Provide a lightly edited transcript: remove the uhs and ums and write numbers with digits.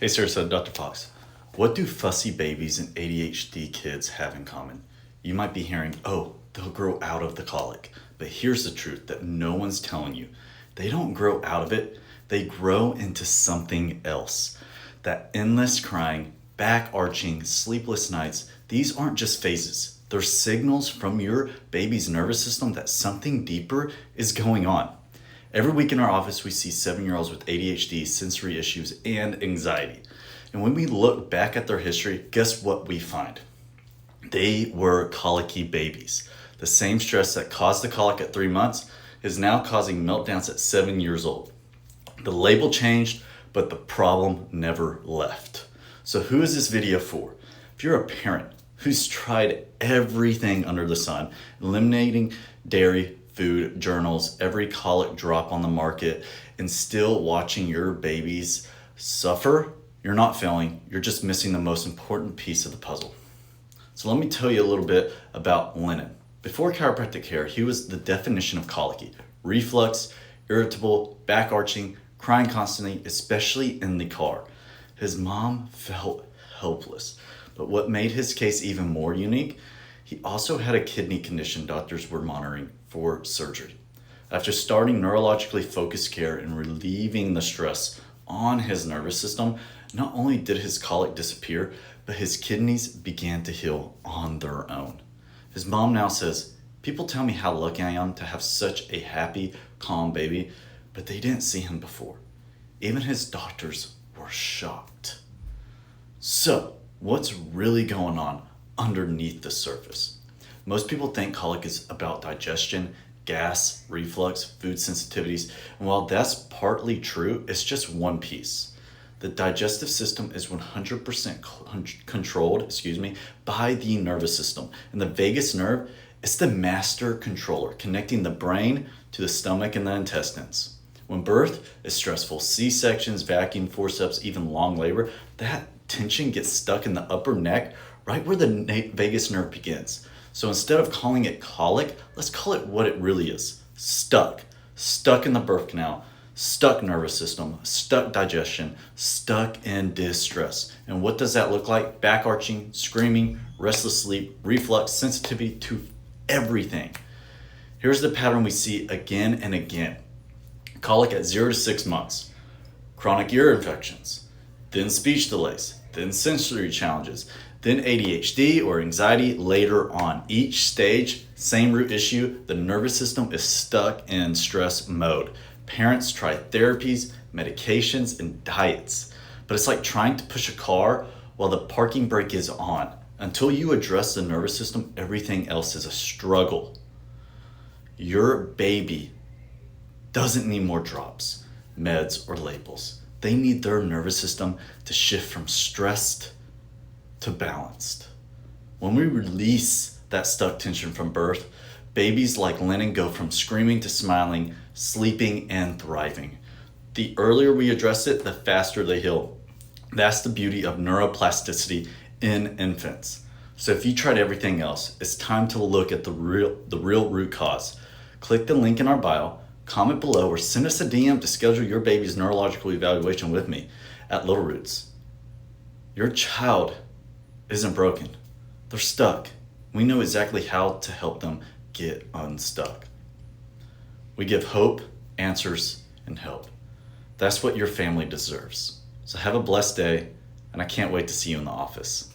Hey, sir, so Dr. Fox, what do fussy babies and ADHD kids have in common? You might be hearing, oh, they'll grow out of the colic. But here's the truth that no one's telling you. They don't grow out of it, they grow into something else. That endless crying, back arching, sleepless nights, these aren't just phases. They're signals from your baby's nervous system that something deeper is going on. Every week in our office, we see 7-year-olds with ADHD, sensory issues, and anxiety. And when we look back at their history, guess what we find? They were colicky babies. The same stress that caused the colic at 3 months is now causing meltdowns at 7 years old. The label changed, but the problem never left. So who is this video for? If you're a parent who's tried everything under the sun, eliminating dairy, food, journals, every colic drop on the market, and still watching your babies suffer, you're not failing, you're just missing the most important piece of the puzzle. So let me tell you a little bit about Lennon. Before chiropractic care, he was the definition of colicky: reflux, irritable, back arching, crying constantly, especially in the car. His mom felt helpless, but what made his case even more unique, he also had a kidney condition doctors were monitoring for surgery. After starting neurologically focused care and relieving the stress on his nervous system, not only did his colic disappear, but his kidneys began to heal on their own. His mom now says, "People tell me how lucky I am to have such a happy, calm baby, but they didn't see him before." Even his doctors were shocked. So, what's really going on underneath the surface? Most people think colic is about digestion, gas, reflux, food sensitivities, and while that's partly true, it's just one piece. The digestive system is 100% controlled by the nervous system. And the vagus nerve is the master controller, connecting the brain to the stomach and the intestines. When birth is stressful, C-sections, vacuum, forceps, even long labor, that tension gets stuck in the upper neck, right where the vagus nerve begins. So instead of calling it colic, let's call it what it really is: stuck in the birth canal, stuck nervous system, stuck digestion, stuck in distress. And what does that look like? Back arching, screaming, restless sleep, reflux, sensitivity to everything. Here's the pattern we see again and again. Colic at 0 to 6 months, chronic ear infections, then speech delays, then sensory challenges, then ADHD or anxiety later on. Each stage, same root issue: the nervous system is stuck in stress mode. Parents try therapies, medications, and diets, but it's like trying to push a car while the parking brake is on. Until you address the nervous system, everything else is a struggle. Your baby doesn't need more drops, meds, or labels. They need their nervous system to shift from stressed to balanced. When we release that stuck tension from birth, babies like Lennon go from screaming to smiling, sleeping, and thriving. The earlier we address it, the faster they heal. That's the beauty of neuroplasticity in infants. So if you tried everything else, it's time to look at the real root cause. Click the link in our bio, comment below, or send us a DM to schedule your baby's neurological evaluation with me at Little Roots. Your child isn't broken. They're stuck. We know exactly how to help them get unstuck. We give hope, answers, and help. That's what your family deserves. So have a blessed day, and I can't wait to see you in the office.